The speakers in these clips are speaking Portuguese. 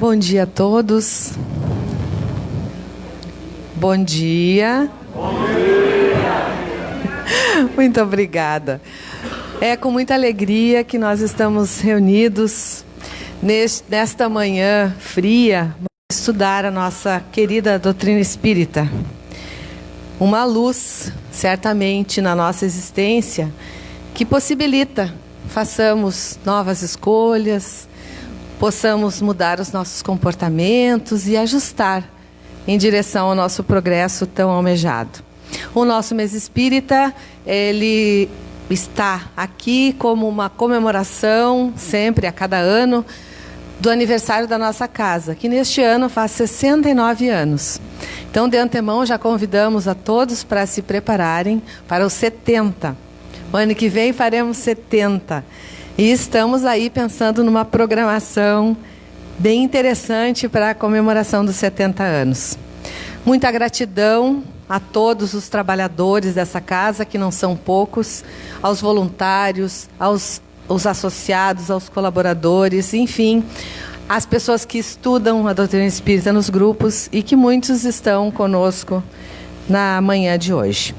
Bom dia a todos. Bom dia. Bom dia. Muito obrigada. É com muita alegria que nós estamos reunidos nesta manhã fria para estudar a nossa querida doutrina espírita. Uma luz, certamente, na nossa existência que possibilita façamos novas escolhas, possamos mudar os nossos comportamentos e ajustar em direção ao nosso progresso tão almejado. O nosso mês espírita, ele está aqui como uma comemoração, sempre, a cada ano, do aniversário da nossa casa, que neste ano faz 69 anos. Então, de antemão, já convidamos a todos para se prepararem para os 70. O ano que vem faremos 70. E estamos aí pensando numa programação bem interessante para a comemoração dos 70 anos. Muita gratidão a todos os trabalhadores dessa casa, que não são poucos, aos voluntários, aos associados, aos colaboradores, enfim, as pessoas que estudam a doutrina espírita nos grupos e que muitos estão conosco na manhã de hoje.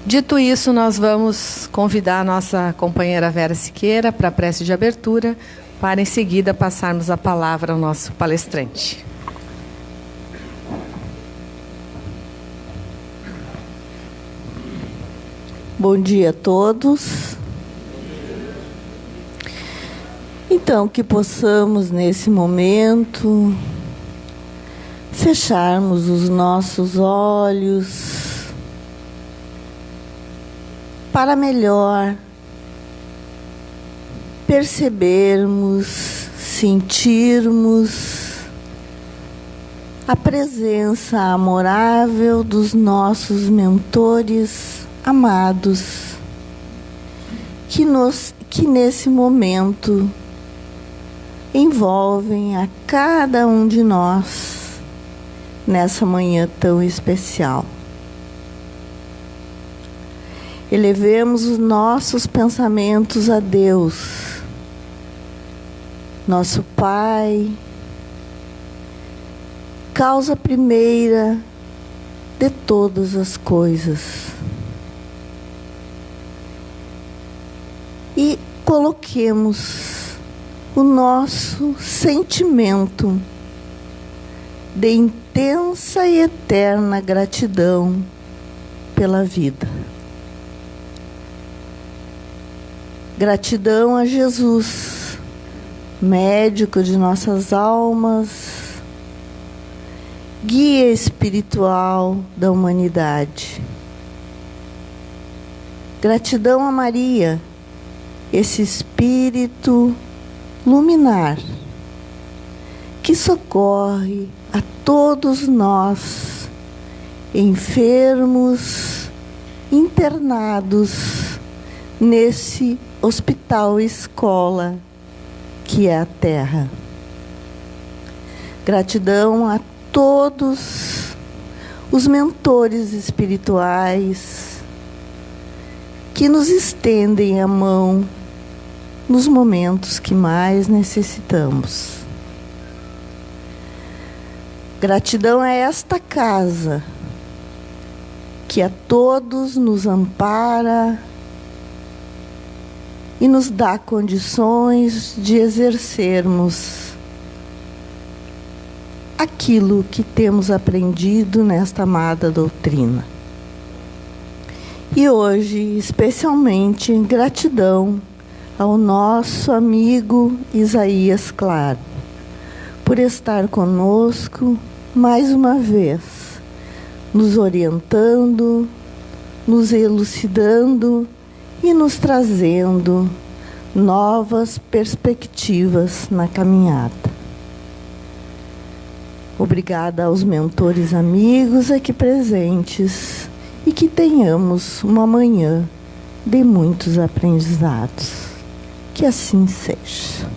Dito isso, nós vamos convidar a nossa companheira Vera Siqueira para a prece de abertura, para em seguida passarmos a palavra ao nosso palestrante. Bom dia a todos. Então, que possamos nesse momento fecharmos os nossos olhos para melhor percebermos, sentirmos a presença amorável dos nossos mentores amados, que nesse momento envolvem a cada um de nós nessa manhã tão especial. Elevemos os nossos pensamentos a Deus, nosso Pai, causa primeira de todas as coisas. E coloquemos o nosso sentimento de intensa e eterna gratidão pela vida. Gratidão a Jesus, médico de nossas almas, guia espiritual da humanidade. Gratidão a Maria, esse espírito luminar, que socorre a todos nós, enfermos, internados, nesse hospital-escola que é a Terra. Gratidão a todos os mentores espirituais que nos estendem a mão nos momentos que mais necessitamos. Gratidão a esta casa que a todos nos ampara e nos dá condições de exercermos aquilo que temos aprendido nesta amada doutrina. E hoje, especialmente, gratidão ao nosso amigo Isaías Claro, por estar conosco mais uma vez, nos orientando, nos elucidando e nos trazendo novas perspectivas na caminhada. Obrigada aos mentores amigos aqui presentes e que tenhamos uma manhã de muitos aprendizados. Que assim seja.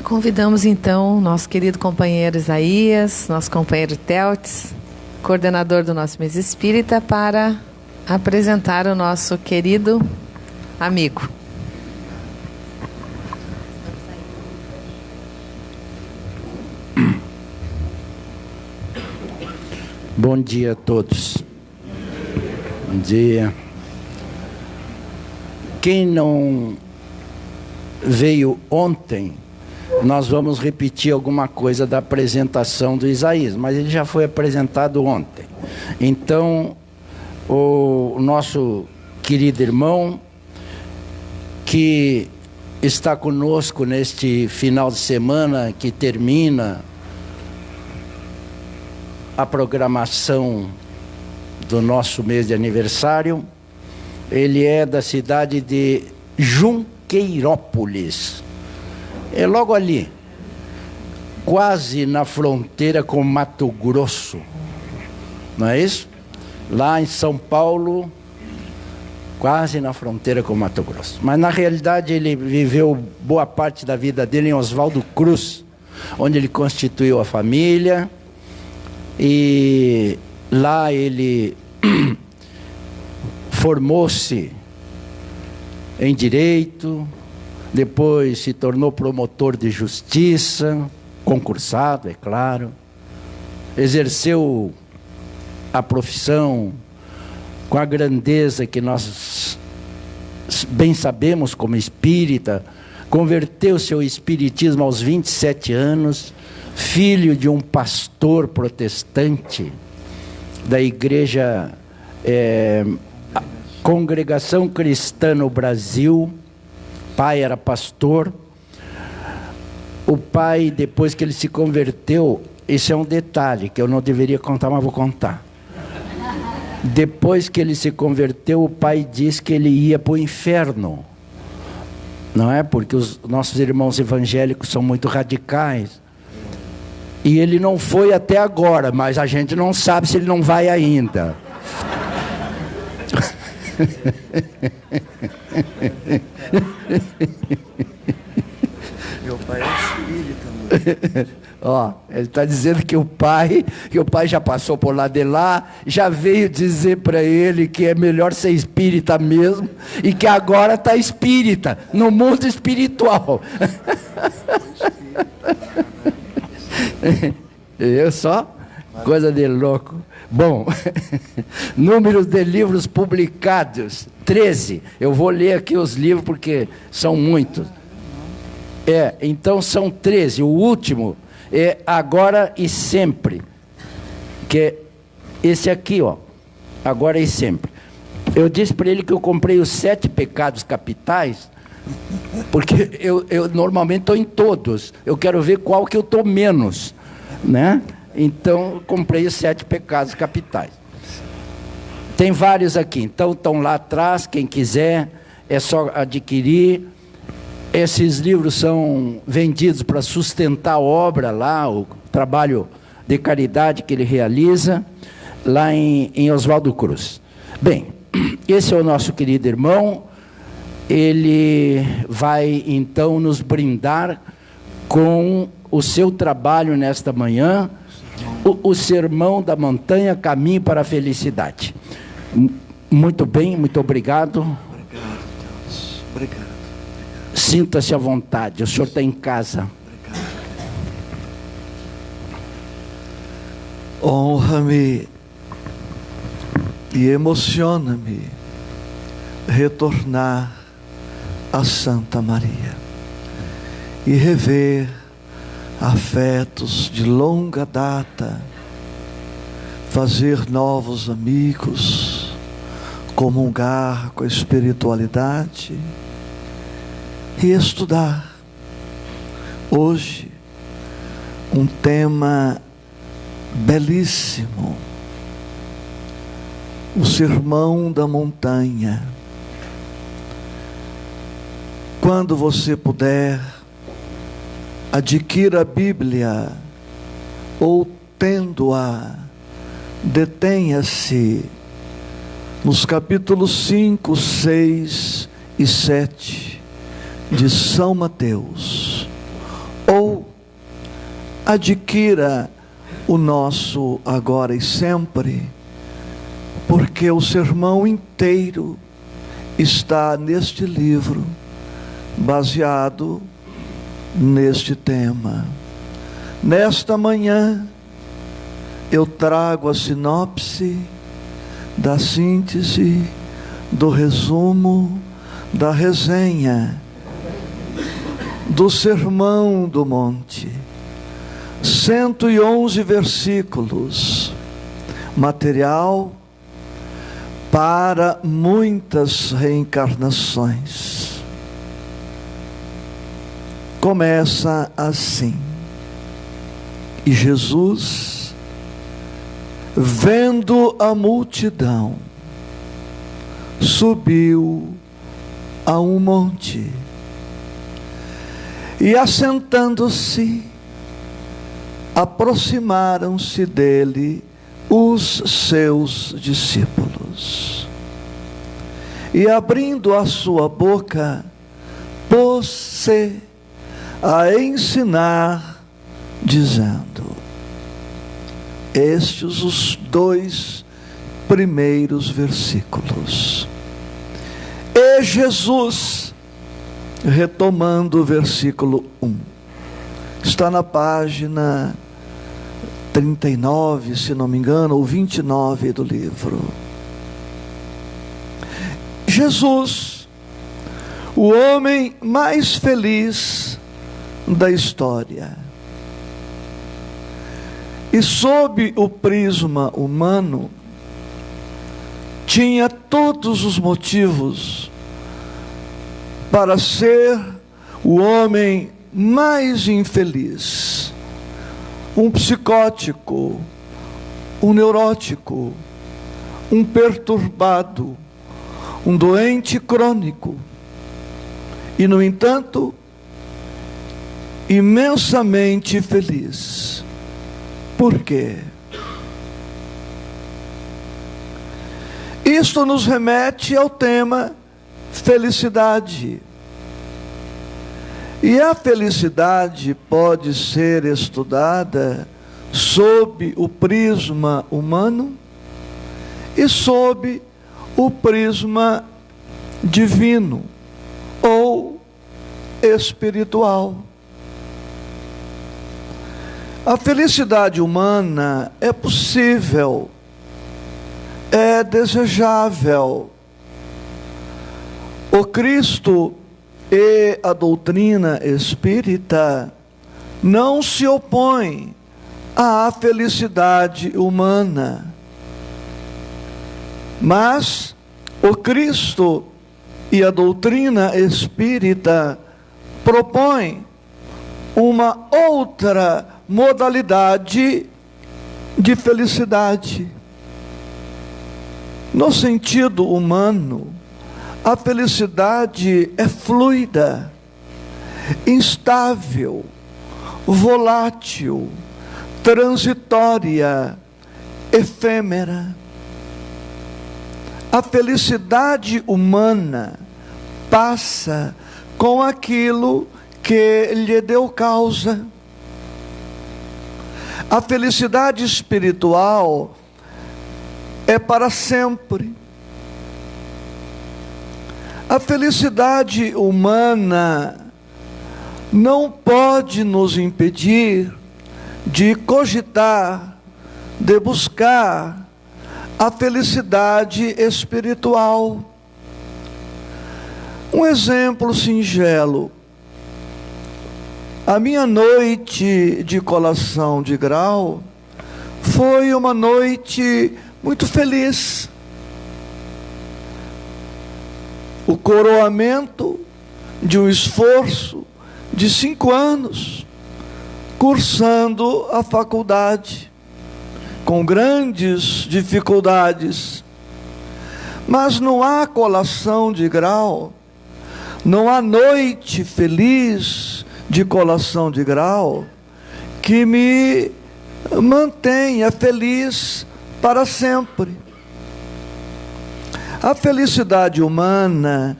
Convidamos então nosso querido companheiro Isaías, nosso companheiro Teltz, coordenador do nosso mês espírita, para apresentar o nosso querido amigo. Bom dia a todos. Bom dia. Quem não veio ontem, nós vamos repetir alguma coisa da apresentação do Isaías, mas ele já foi apresentado ontem. Então, o nosso querido irmão, que está conosco neste final de semana, que termina a programação do nosso mês de aniversário, ele é da cidade de Junqueirópolis. É logo ali, quase na fronteira com Mato Grosso, não é isso? Lá em São Paulo, quase na fronteira com Mato Grosso. Mas na realidade ele viveu boa parte da vida dele em Oswaldo Cruz, onde ele constituiu a família. E lá ele formou-se em direito, depois se tornou promotor de justiça, concursado, é claro, exerceu a profissão com a grandeza que nós bem sabemos como espírita, converteu seu espiritismo aos 27 anos, filho de um pastor protestante da igreja Congregação Cristã no Brasil. Pai era pastor. O pai, depois que ele se converteu, esse é um detalhe que eu não deveria contar, mas vou contar. Depois que ele se converteu, o pai disse que ele ia para o inferno. Não é? Porque os nossos irmãos evangélicos são muito radicais. E ele não foi até agora, mas a gente não sabe se ele não vai ainda. Meu pai é espírita. Ó, ele está dizendo que o pai já passou por lá de lá, já veio dizer para ele que é melhor ser espírita mesmo, e que agora está espírita, no mundo espiritual. Eu só? Coisa de louco. Bom, números de livros publicados, 13. Eu vou ler aqui os livros porque são muitos. Então são 13. O último é Agora e Sempre, que é esse aqui, ó. Agora e Sempre. Eu disse para ele que eu comprei os 7 pecados capitais, porque eu normalmente estou em todos. Eu quero ver qual que eu estou menos, né? Então, comprei os 7 pecados capitais. Tem vários aqui. Então, estão lá atrás. Quem quiser, é só adquirir. Esses livros são vendidos para sustentar a obra lá, o trabalho de caridade que ele realiza, lá em Oswaldo Cruz. Bem, esse é o nosso querido irmão. Ele vai, então, nos brindar com o seu trabalho nesta manhã, o Sermão da Montanha, Caminho para a Felicidade. Muito bem, muito obrigado. Obrigado, Deus. Obrigado. Sinta-se à vontade, o senhor está em casa. Obrigado. Honra-me e emociona-me retornar a Santa Maria e rever afetos de longa data, fazer novos amigos, comungar com a espiritualidade e estudar hoje um tema belíssimo, o Sermão da Montanha. Quando você puder, adquira a Bíblia, ou tendo-a, detenha-se nos capítulos 5, 6 e 7 de São Mateus, ou adquira o nosso Agora e Sempre porque o sermão inteiro está neste livro, baseado neste tema. Nesta manhã, eu trago a sinopse, da síntese, do resumo, da resenha, do Sermão do Monte. 111 versículos, material para muitas reencarnações. Começa assim: e Jesus, vendo a multidão, subiu a um monte, e assentando-se, aproximaram-se dele os seus discípulos. E abrindo a sua boca, pôs-se a ensinar, dizendo: estes os 2 primeiros versículos. E Jesus, retomando o versículo 1, está na página 39, se não me engano, ou 29 do livro. Jesus, o homem mais feliz da história, e sob o prisma humano, tinha todos os motivos para ser o homem mais infeliz. Um psicótico, um neurótico, um perturbado, um doente crônico. E, no entanto, imensamente feliz. Por quê? Isto nos remete ao tema felicidade. E a felicidade pode ser estudada sob o prisma humano e sob o prisma divino ou espiritual. A felicidade humana é possível, é desejável. O Cristo e a doutrina espírita não se opõem à felicidade humana, mas o Cristo e a doutrina espírita propõem uma outra modalidade de felicidade. No sentido humano, a felicidade é fluida, instável, volátil, transitória, efêmera. A felicidade humana passa com aquilo que lhe deu causa. A felicidade espiritual é para sempre. A felicidade humana não pode nos impedir de cogitar, de buscar a felicidade espiritual. Um exemplo singelo: a minha noite de colação de grau foi uma noite muito feliz. O coroamento de um esforço de 5 anos, cursando a faculdade, com grandes dificuldades. Mas não há colação de grau, não há noite feliz de colação de grau que me mantenha feliz para sempre. A felicidade humana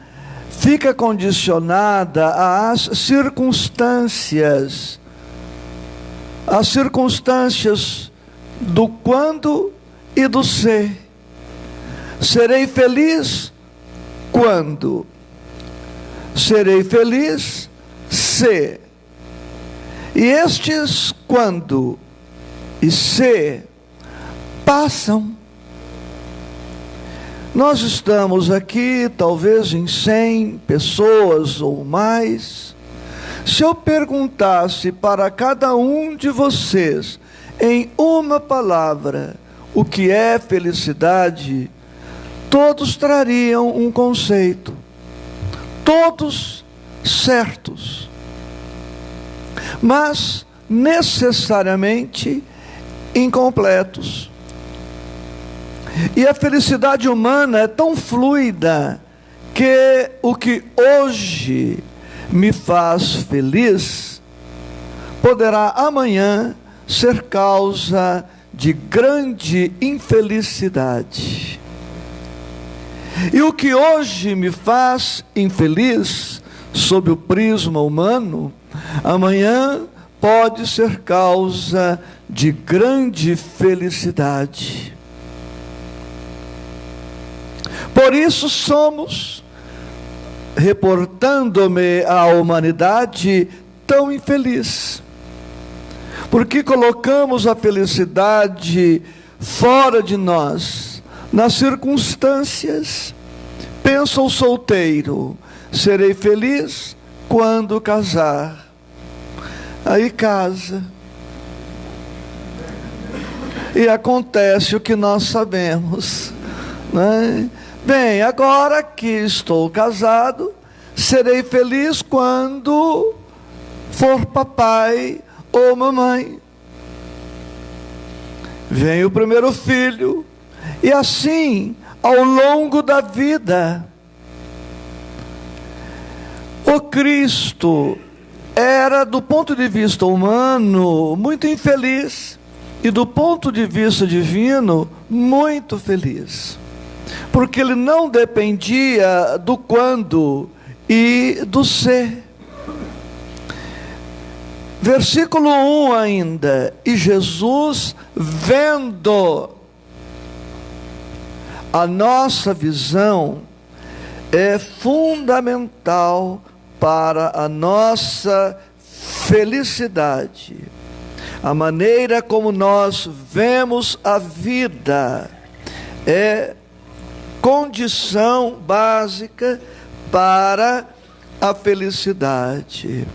fica condicionada às circunstâncias do quando e do ser. Serei feliz quando? Serei feliz se. E estes quando e se passam. Nós estamos aqui, talvez em 100 pessoas ou mais. Se eu perguntasse para cada um de vocês, em uma palavra, o que é felicidade, todos trariam um conceito. Todos certos. Mas necessariamente incompletos. E a felicidade humana é tão fluida que o que hoje me faz feliz poderá amanhã ser causa de grande infelicidade. E o que hoje me faz infeliz sob o prisma humano, amanhã pode ser causa de grande felicidade. Por isso somos, reportando-me à humanidade, tão infeliz. Porque colocamos a felicidade fora de nós, nas circunstâncias. Pensa o solteiro, serei feliz quando casar. Aí casa. E acontece o que nós sabemos, né? Bem, agora que estou casado, serei feliz quando for papai ou mamãe. Vem o primeiro filho, e assim, ao longo da vida. O Cristo era, do ponto de vista humano, muito infeliz, e do ponto de vista divino, muito feliz. Porque ele não dependia do quando e do ser. Versículo 1 ainda. E Jesus, vendo, a nossa visão é fundamental para a nossa felicidade. A maneira como nós vemos a vida é condição básica para a felicidade.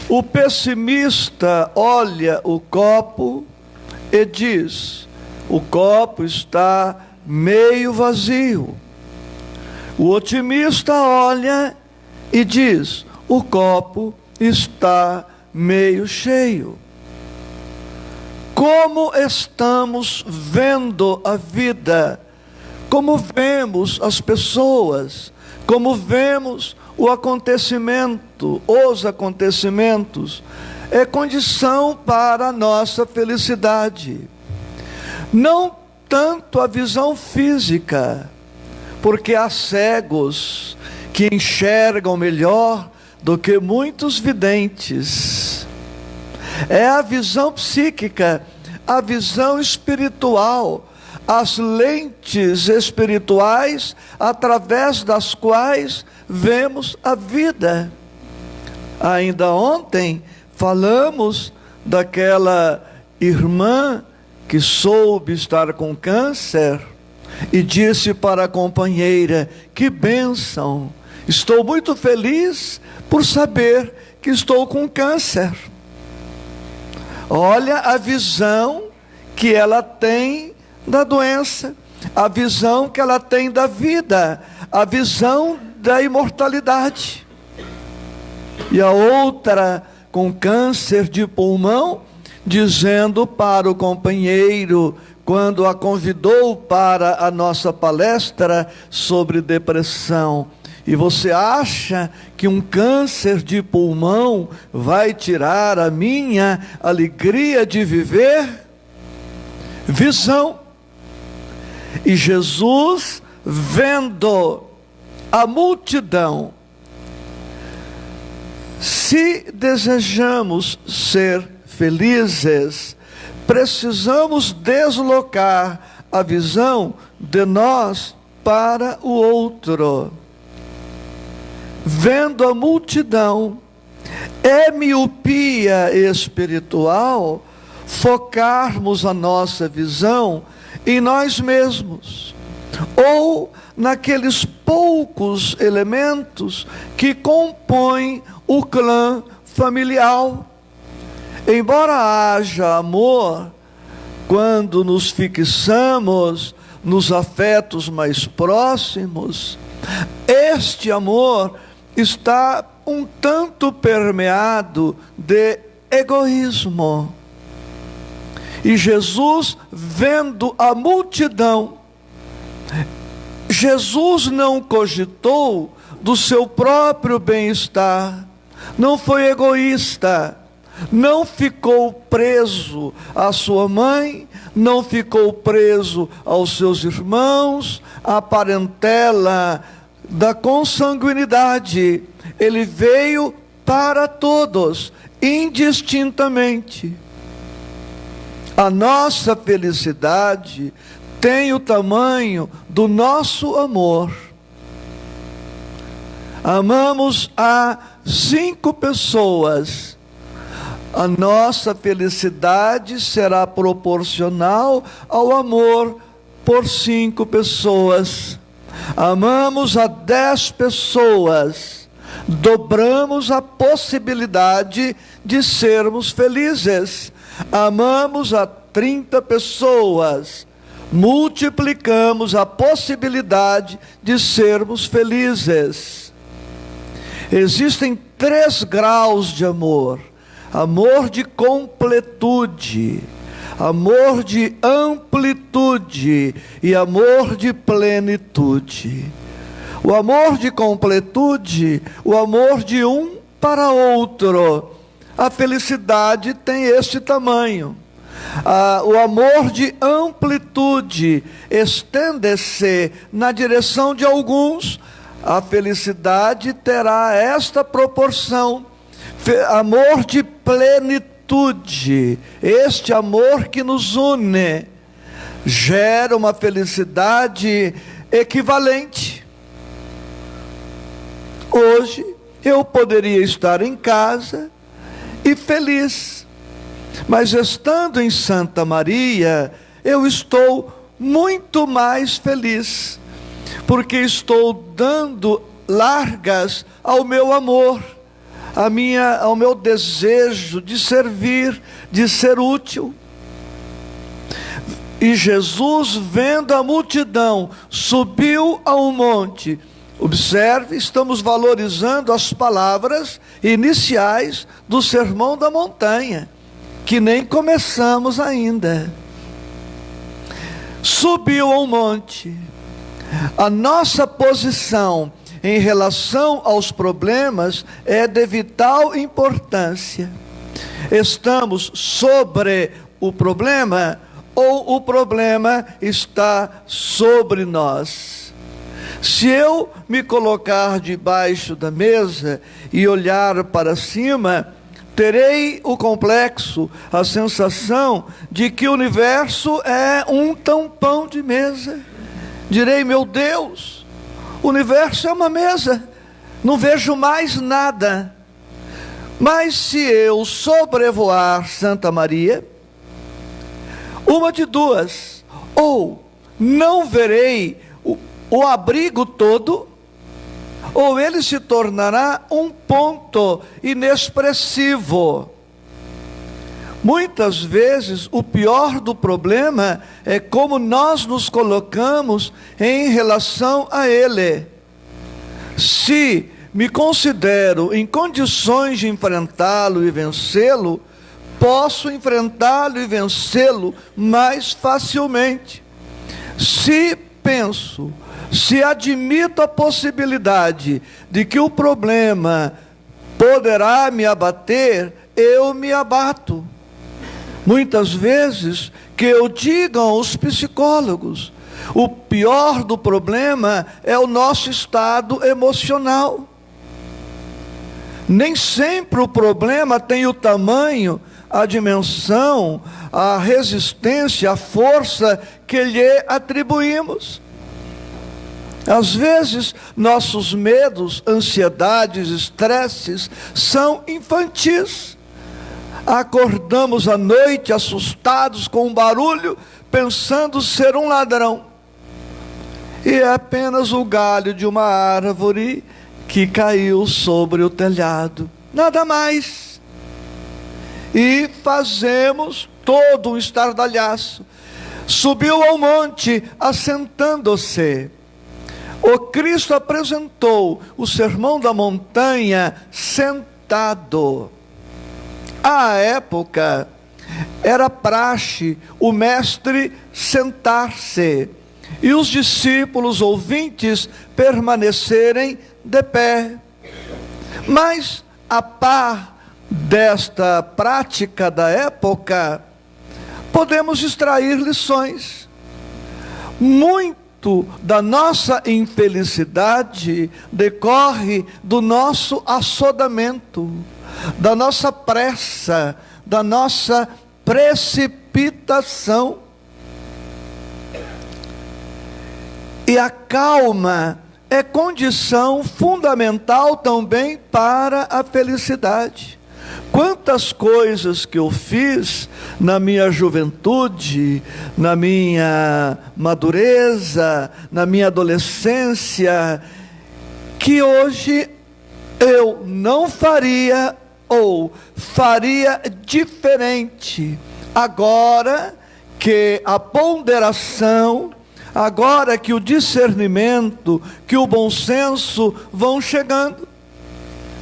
O pessimista olha o copo e diz: o copo está meio vazio. O otimista olha e diz: o copo está meio cheio. Como estamos vendo a vida? Como vemos as pessoas? Como vemos o acontecimento, os acontecimentos? É condição para a nossa felicidade. Não tanto a visão física, porque há cegos que enxergam melhor do que muitos videntes. É a visão psíquica, a visão espiritual, as lentes espirituais através das quais vemos a vida. Ainda ontem falamos daquela irmã que soube estar com câncer e disse para a companheira: que bênção, estou muito feliz por saber que estou com câncer. Olha a visão que ela tem da doença, a visão que ela tem da vida, a visão da imortalidade. E a outra com câncer de pulmão, dizendo para o companheiro, quando a convidou para a nossa palestra sobre depressão: e você acha que um câncer de pulmão vai tirar a minha alegria de viver? Visão. E Jesus, vendo a multidão, se desejamos ser felizes, precisamos deslocar a visão de nós para o outro. Vendo a multidão, é miopia espiritual focarmos a nossa visão em nós mesmos, ou naqueles poucos elementos que compõem o clã familiar. Embora haja amor, quando nos fixamos nos afetos mais próximos, este amor está um tanto permeado de egoísmo. E Jesus, vendo a multidão, Jesus não cogitou do seu próprio bem-estar, não foi egoísta, não ficou preso à sua mãe, não ficou preso aos seus irmãos, à parentela da consanguinidade. Ele veio para todos, indistintamente. A nossa felicidade tem o tamanho do nosso amor. Amamos a 5 pessoas. A nossa felicidade será proporcional ao amor por 5 pessoas. Amamos a 10 pessoas. Dobramos a possibilidade de sermos felizes. Amamos a 30 pessoas. Multiplicamos a possibilidade de sermos felizes. Existem 3 graus de amor: amor de completude, amor de amplitude e amor de plenitude. O amor de completude, o amor de um para outro. A felicidade tem este tamanho. O amor de amplitude estende-se na direção de alguns. A felicidade terá esta proporção. Amor de plenitude, este amor que nos une, gera uma felicidade equivalente. Hoje eu poderia estar em casa e feliz, mas estando em Santa Maria, eu estou muito mais feliz, porque estou dando largas ao meu amor, ao meu desejo de servir, de ser útil. E Jesus, vendo a multidão, subiu a um monte. Observe, estamos valorizando as palavras iniciais do Sermão da Montanha, que nem começamos ainda. Subiu a um monte. A nossa posição em relação aos problemas é de vital importância. Estamos sobre o problema ou o problema está sobre nós? Se eu me colocar debaixo da mesa e olhar para cima, terei o complexo, a sensação de que o universo é um tampão de mesa. Direi, meu Deus, o universo é uma mesa, não vejo mais nada. Mas se eu sobrevoar Santa Maria, uma de duas: ou não verei o abrigo todo, ou ele se tornará um ponto inexpressivo. Muitas vezes o pior do problema é como nós nos colocamos em relação a ele. Se me considero em condições de enfrentá-lo e vencê-lo, posso enfrentá-lo e vencê-lo mais facilmente. Se admito a possibilidade de que o problema poderá me abater, eu me abato. Muitas vezes que eu digo aos psicólogos, o pior do problema é o nosso estado emocional. Nem sempre o problema tem o tamanho, a dimensão, a resistência, a força que lhe atribuímos. Às vezes, nossos medos, ansiedades, estresses são infantis. Acordamos à noite assustados com um barulho, pensando ser um ladrão. E é apenas o galho de uma árvore que caiu sobre o telhado. Nada mais. E fazemos todo um estardalhaço. Subiu ao monte, assentando-se. O Cristo apresentou o sermão da montanha sentado. À época, era praxe o mestre sentar-se e os discípulos ouvintes permanecerem de pé. Mas, a par desta prática da época, podemos extrair lições. Muito da nossa infelicidade decorre do nosso assodamento, da nossa pressa, da nossa precipitação. E a calma é condição fundamental também para a felicidade. Quantas coisas que eu fiz na minha juventude, na minha madureza, na minha adolescência, que hoje eu não faria ou faria diferente, agora que a ponderação, agora que o discernimento, que o bom senso vão chegando.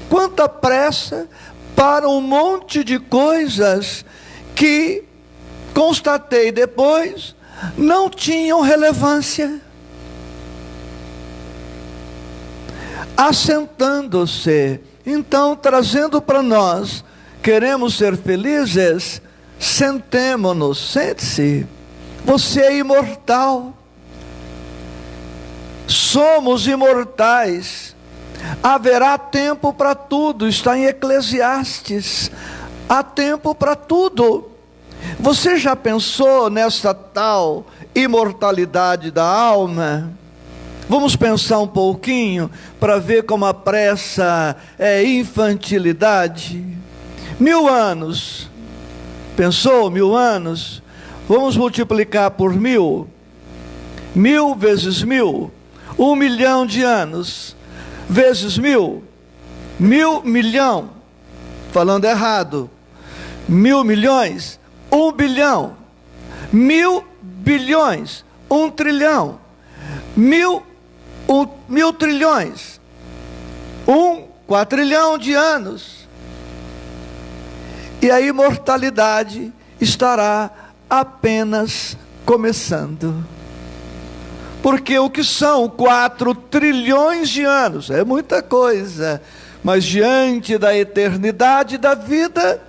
Quanta pressa para um monte de coisas que, constatei depois, não tinham relevância. Assentando-se, então, trazendo para nós, queremos ser felizes, sentemo-nos, sente-se. Você é imortal. Somos imortais. Haverá tempo para tudo, está em Eclesiastes. Há tempo para tudo. Você já pensou nessa tal imortalidade da alma? Vamos pensar um pouquinho para ver como a pressa é infantilidade. 1000 anos. Pensou 1000 anos? Vamos multiplicar por 1000. 1000 vezes 1000. 1 milhão de anos. Vezes 1000. 1000 milhão. Falando errado. 1000 milhões. 1 bilhão. 1000 bilhões. 1 trilhão. 1000 trilhões. 1 quatrilhão de anos. E a imortalidade estará apenas começando. Porque o que são 4 trilhões de anos? É muita coisa. Mas diante da eternidade da vida,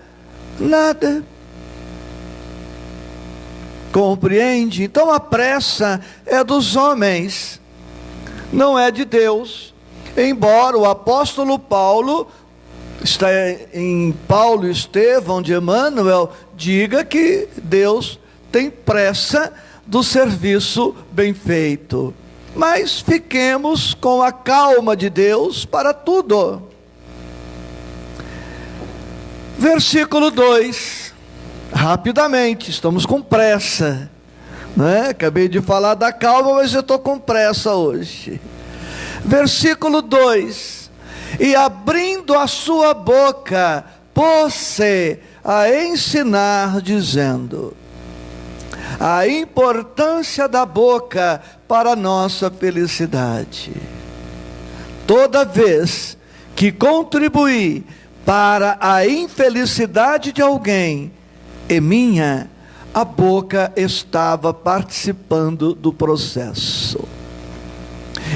nada. Compreende? Então a pressa é dos homens, não é de Deus. Embora o apóstolo Paulo, está em Paulo e Estevão de Emmanuel, diga que Deus tem pressa do serviço bem feito. Mas fiquemos com a calma de Deus para tudo. Versículo 2. Rapidamente, estamos com pressa, né? Acabei de falar da calma, mas eu estou com pressa hoje. Versículo 2: e abrindo a sua boca, pôs-se a ensinar, dizendo: a importância da boca para a nossa felicidade. Toda vez que contribuir para a infelicidade de alguém, e minha, a boca estava participando do processo.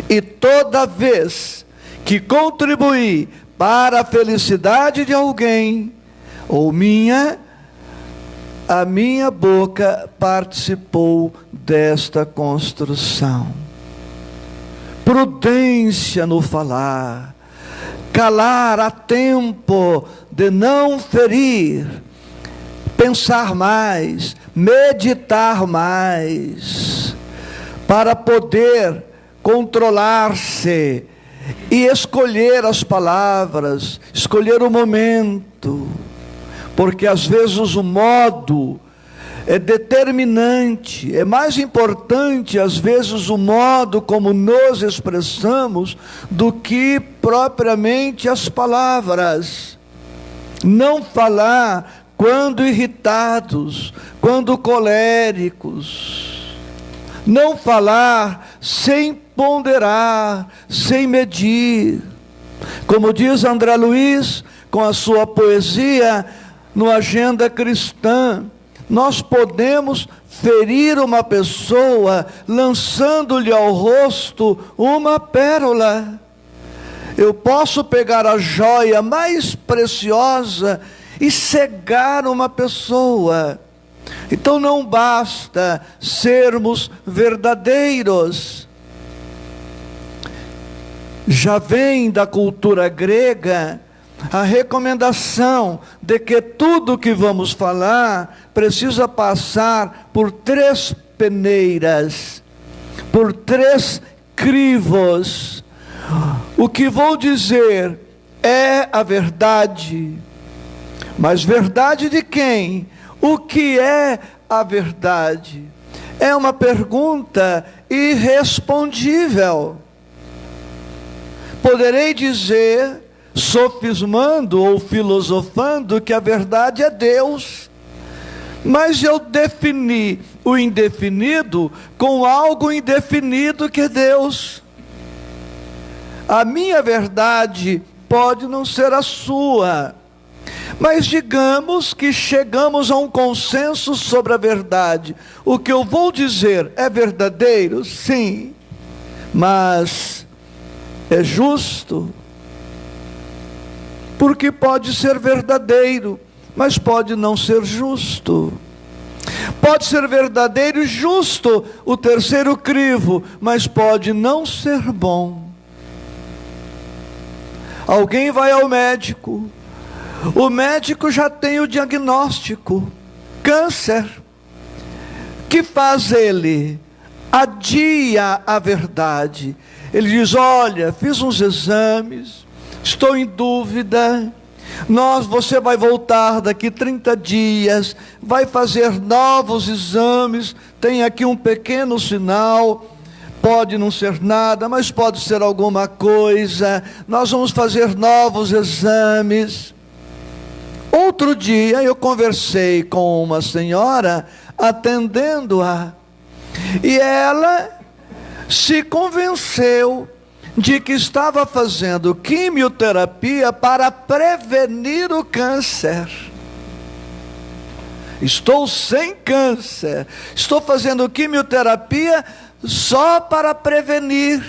E toda vez que contribuir para a felicidade de alguém, ou minha, a minha boca participou desta construção. Prudência no falar, calar a tempo de não ferir, pensar mais, meditar mais, para poder controlar-se e escolher as palavras, escolher o momento, porque às vezes o modo é determinante, é mais importante às vezes o modo como nos expressamos do que propriamente as palavras. Não falar quando irritados, quando coléricos. Não falar sem ponderar, sem medir. Como diz André Luiz, com a sua poesia no Agenda Cristã, nós podemos ferir uma pessoa lançando-lhe ao rosto uma pérola. Eu posso pegar a joia mais preciosa e cegar uma pessoa. Então não basta sermos verdadeiros. Já vem da cultura grega a recomendação de que tudo que vamos falar precisa passar por 3 peneiras, por 3 crivos. O que vou dizer é a verdade, mas verdade de quem? O que é a verdade? É uma pergunta irrespondível. Poderei dizer, sofismando ou filosofando, que a verdade é Deus, mas eu defini o indefinido com algo indefinido que é Deus. A minha verdade pode não ser a sua, mas digamos que chegamos a um consenso sobre a verdade. O que eu vou dizer é verdadeiro? Sim, mas é justo? Porque pode ser verdadeiro, mas pode não ser justo. Pode ser verdadeiro e justo, o 3º crivo, mas pode não ser bom. Alguém vai ao médico, o médico já tem o diagnóstico, câncer. O que faz ele? Adia a verdade. Ele diz, olha, fiz uns exames, estou em dúvida, você vai voltar daqui 30 dias, vai fazer novos exames, tem aqui um pequeno sinal, pode não ser nada, mas pode ser alguma coisa, nós vamos fazer novos exames. Outro dia eu conversei com uma senhora, atendendo-a, e ela se convenceu de que estava fazendo quimioterapia para prevenir o câncer. Estou sem câncer, estou fazendo quimioterapia só para prevenir.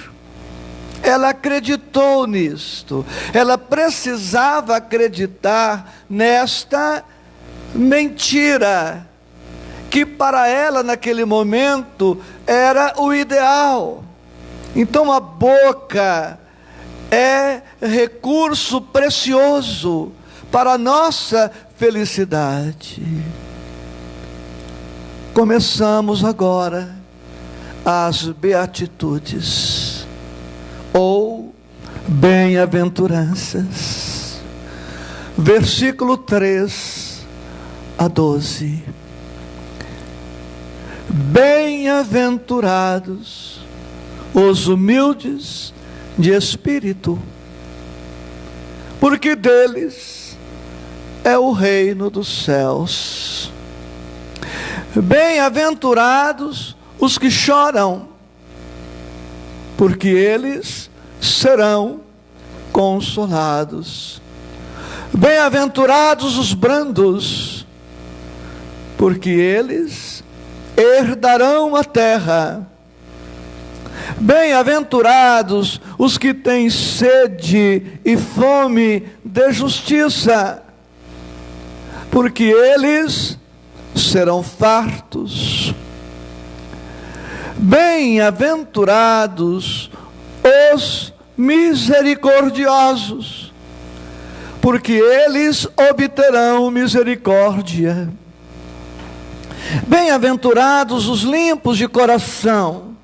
Ela acreditou nisto, ela precisava acreditar nesta mentira, que para ela naquele momento era o ideal. Então a boca é recurso precioso para a nossa felicidade. Começamos agora as beatitudes, ou bem-aventuranças. Versículo 3 a 12. Bem-aventurados os humildes de espírito, porque deles é o reino dos céus. Bem-aventurados os que choram, porque eles serão consolados. Bem-aventurados os brandos, porque eles herdarão a terra. Bem-aventurados os que têm sede e fome de justiça, porque eles serão fartos. Bem-aventurados os misericordiosos, porque eles obterão misericórdia. Bem-aventurados os limpos de coração,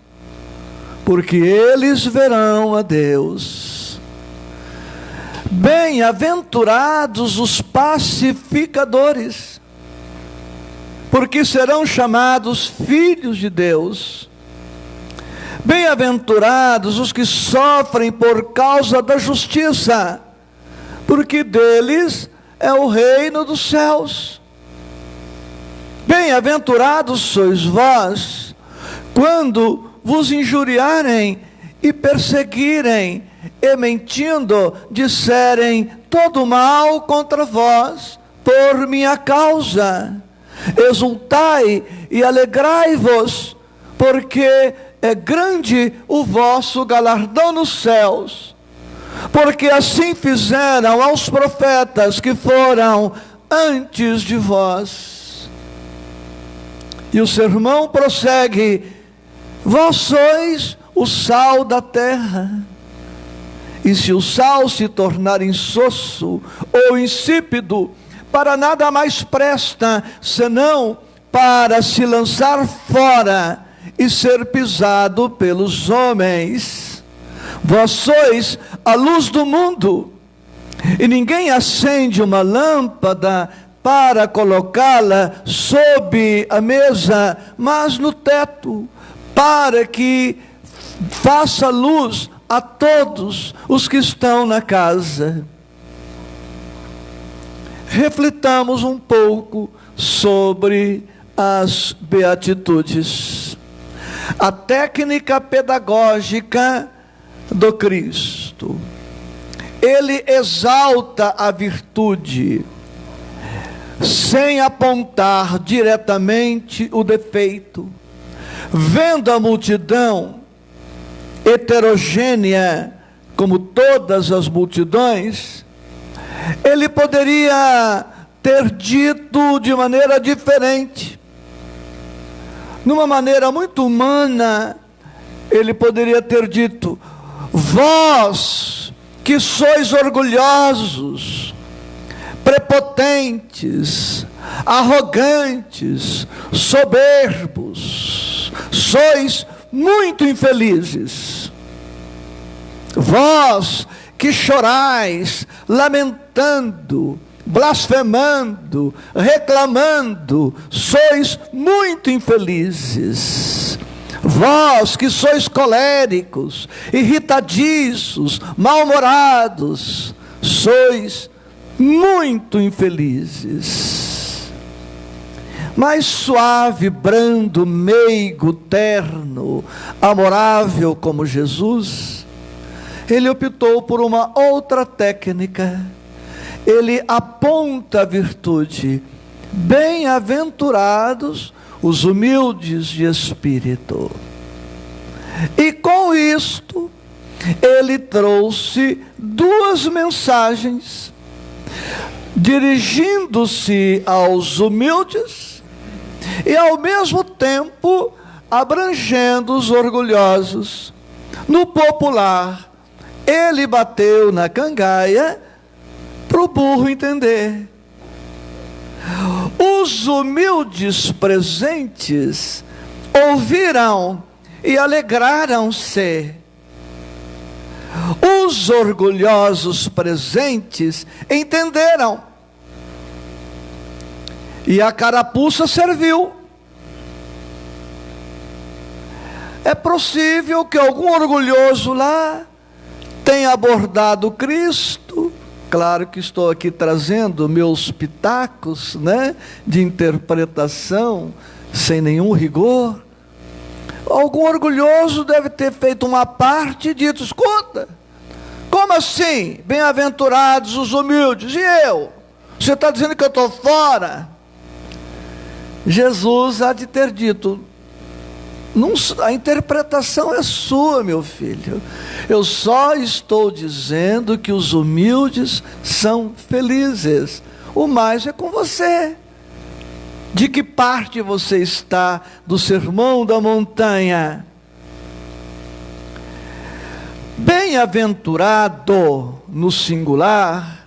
porque eles verão a Deus. Bem-aventurados os pacificadores, porque serão chamados filhos de Deus. Bem-aventurados os que sofrem por causa da justiça, porque deles é o reino dos céus. Bem-aventurados sois vós, quando vos injuriarem e perseguirem, e mentindo disserem todo mal contra vós, por minha causa. Exultai e alegrai-vos, porque é grande o vosso galardão nos céus. Porque assim fizeram aos profetas que foram antes de vós. E o sermão prossegue: vós sois o sal da terra. E se o sal se tornar insosso ou insípido, para nada mais presta, senão para se lançar fora e ser pisado pelos homens. Vós sois a luz do mundo. E ninguém acende uma lâmpada para colocá-la sob a mesa, mas no teto, para que faça luz a todos os que estão na casa. Reflitamos um pouco sobre as beatitudes. A técnica pedagógica do Cristo. Ele exalta a virtude, sem apontar diretamente o defeito. Vendo a multidão heterogênea, como todas as multidões, ele poderia ter dito de maneira diferente. Numa maneira muito humana, ele poderia ter dito: vós que sois orgulhosos, prepotentes, arrogantes, soberbos, sois muito infelizes. Vós que chorais, lamentando, blasfemando, reclamando, sois muito infelizes. Vós que sois coléricos, irritadiços, mal-humorados, sois muito infelizes. Mais suave, brando, meigo, terno, amorável como Jesus, ele optou por uma outra técnica. Ele aponta a virtude. Bem-aventurados os humildes de espírito. E com isto, ele trouxe duas mensagens, dirigindo-se aos humildes e ao mesmo tempo abrangendo os orgulhosos. No popular, ele bateu na cangaia para o burro entender. Os humildes presentes ouviram e alegraram-se. Os orgulhosos presentes entenderam. E a carapuça serviu. É possível que algum orgulhoso lá tenha abordado Cristo. Claro que estou aqui trazendo meus pitacos, de interpretação, sem nenhum rigor. Algum orgulhoso deve ter feito uma parte e dito: escuta, como assim? Bem-aventurados os humildes, e eu? Você está dizendo que eu estou fora? Jesus há de ter dito: a interpretação é sua, meu filho. Eu só estou dizendo que os humildes são felizes. O mais é com você. De que parte você está do sermão da montanha? Bem-aventurado no singular,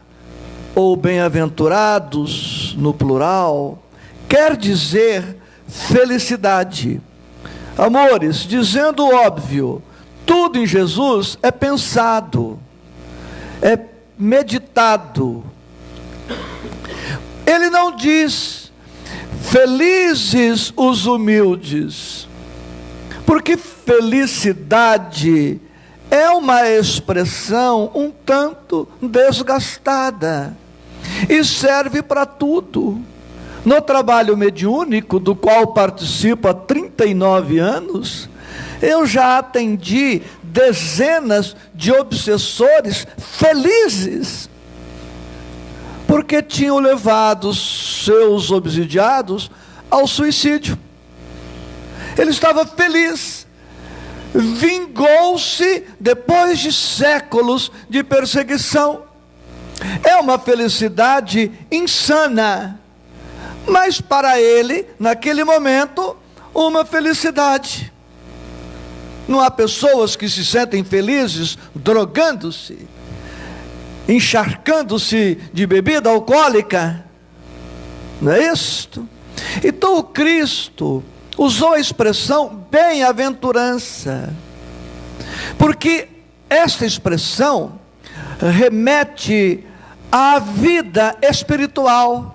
ou bem-aventurados no plural, quer dizer felicidade. Amores, dizendo o óbvio, tudo em Jesus é pensado, é meditado. Ele não diz, felizes os humildes, porque felicidade é uma expressão um tanto desgastada e serve para tudo. No trabalho mediúnico, do qual participo há 39 anos, eu já atendi dezenas de obsessores felizes, porque tinham levado seus obsidiados ao suicídio. Ele estava feliz, vingou-se depois de séculos de perseguição. É uma felicidade insana, mas para ele, naquele momento, uma felicidade. Não há pessoas que se sentem felizes drogando-se, encharcando-se de bebida alcoólica? Não é isto? Então o Cristo usou a expressão bem-aventurança, porque esta expressão remete à vida espiritual.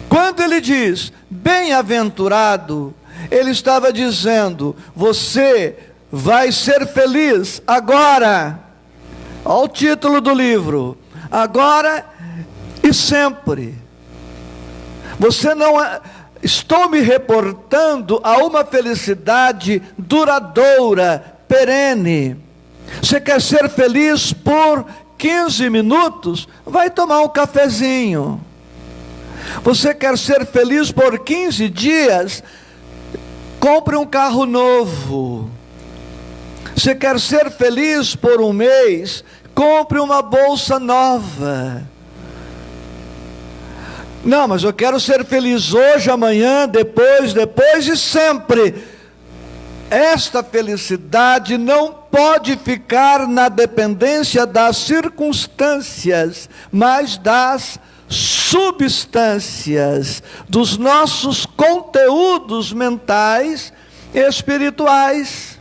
Quando ele diz bem-aventurado, ele estava dizendo, você vai ser feliz agora. Olha o título do livro, agora e sempre. Você não... Estou me reportando a uma felicidade duradoura, perene. Você quer ser feliz por 15 minutos? Vai tomar um cafezinho. Você quer ser feliz por 15 dias? Compre um carro novo. Você quer ser feliz por um mês? Compre uma bolsa nova. Não, mas eu quero ser feliz hoje, amanhã, depois e sempre. Esta felicidade não pode ficar na dependência das circunstâncias, mas das substâncias, dos nossos conteúdos mentais e espirituais.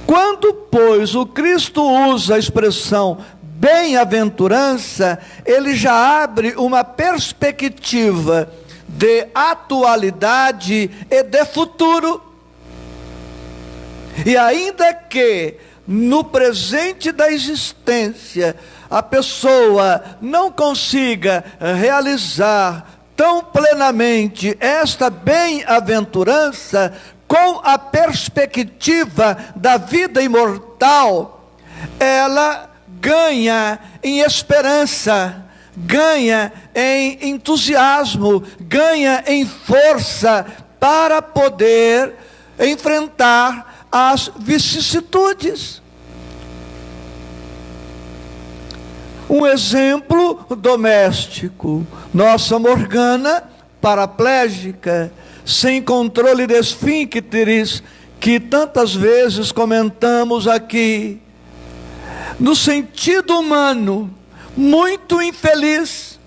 Quando, pois, o Cristo usa a expressão bem-aventurança, ele já abre uma perspectiva de atualidade e de futuro. E ainda que no presente da existência a pessoa não consiga realizar tão plenamente esta bem-aventurança, com a perspectiva da vida imortal, ela ganha em esperança, ganha em entusiasmo, ganha em força para poder enfrentar as vicissitudes. Um exemplo doméstico, nossa Morgana, paraplégica, sem controle de esfíncteres, que tantas vezes comentamos aqui, no sentido humano, muito infeliz.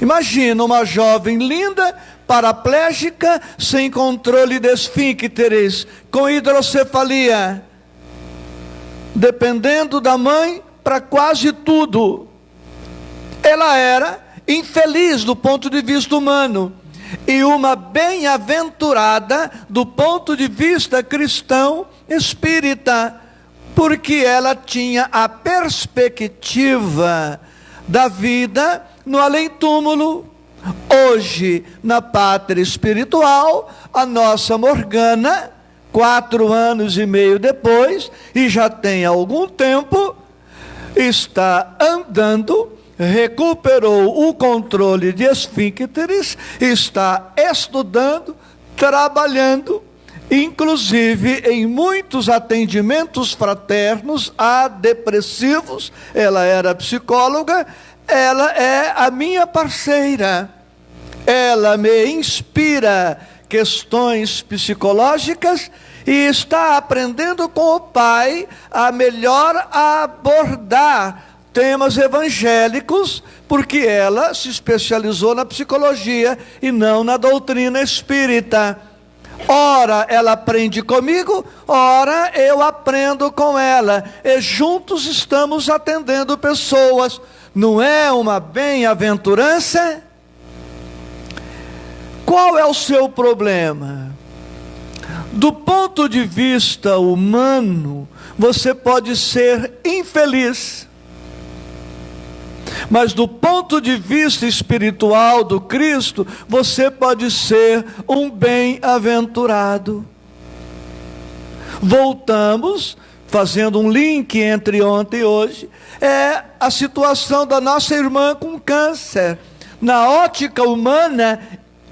Imagina uma jovem linda, paraplégica, sem controle de esfíncteres, com hidrocefalia, dependendo da mãe para quase tudo. Ela era infeliz do ponto de vista humano, e uma bem-aventurada do ponto de vista cristão espírita, porque ela tinha a perspectiva da vida no além-túmulo. Hoje, na pátria espiritual, a nossa Morgana, 4 anos e meio depois, e já tem algum tempo, está andando, recuperou o controle de esfíncteres, está estudando, trabalhando, inclusive em muitos atendimentos fraternos a depressivos. Ela era psicóloga, ela é a minha parceira, ela me inspira questões psicológicas e está aprendendo com o pai a melhor abordar temas evangélicos, porque ela se especializou na psicologia e não na doutrina espírita. Ora ela aprende comigo, ora eu aprendo com ela, e juntos estamos atendendo pessoas. Não é uma bem-aventurança? Qual é o seu problema? Do ponto de vista humano, você pode ser infeliz. Mas do ponto de vista espiritual do Cristo, você pode ser um bem-aventurado. Voltamos, fazendo um link entre ontem e hoje, é a situação da nossa irmã com câncer. Na ótica humana,